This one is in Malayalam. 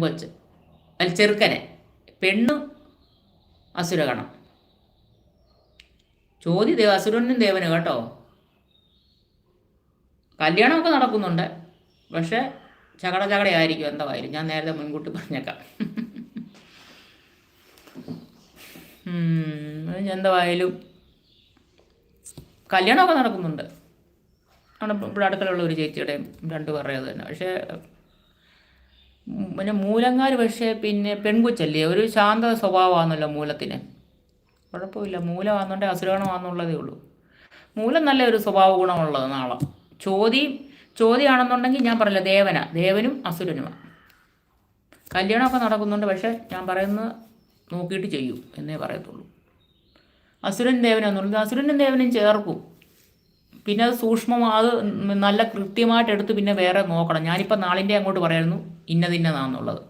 കൊച്ച് അല്ല ചെറുക്കനെ, പെണ്ണ് അസുരഗണം. അസുരനും ദേവന് കേട്ടോ. കല്യാണമൊക്കെ നടക്കുന്നുണ്ട്, പക്ഷേ ചകടയായിരിക്കും എന്തായാലും. ഞാൻ നേരത്തെ മുൻകൂട്ടി പറഞ്ഞേക്കാം. എന്തായാലും കല്യാണമൊക്കെ നടക്കുന്നുണ്ട്. ഇവിടെ അടുക്കളയുള്ള ഒരു ചേച്ചിയുടെയും രണ്ടുപേരുടെയും അത് തന്നെ. പക്ഷേ പിന്നെ മൂലങ്കാർ പക്ഷേ പിന്നെ പെൺകൊച്ചല്ലേ, ഒരു ശാന്ത സ്വഭാവമാണല്ലോ മൂലത്തിന്. കുഴപ്പമില്ല, മൂലമാണെന്നുണ്ടെങ്കിൽ അസുരഗണമാണെന്നുള്ളതേ ഉള്ളൂ. മൂലം നല്ല ഒരു സ്വഭാവ ഗുണമുള്ളത് നാളെ. ചോദ്യമാണെന്നുണ്ടെങ്കിൽ ഞാൻ പറഞ്ഞില്ല, ദേവനും അസുരനുമാണ്. കല്യാണമൊക്കെ നടക്കുന്നുണ്ട്, പക്ഷേ ഞാൻ പറയുന്നത് നോക്കിയിട്ട് ചെയ്യൂ എന്നേ പറയത്തുള്ളൂ. അസുരൻ ദേവനാന്നുള്ളത് അസുരനും ദേവനും ചേർക്കും. പിന്നെ അത് അത് നല്ല കൃത്യമായിട്ട് എടുത്ത് പിന്നെ വേറെ നോക്കണം. ഞാനിപ്പോൾ നാളിൻ്റെ അങ്ങോട്ട് പറയായിരുന്നു ഇന്നതിന്നതാണെന്നുള്ളത്.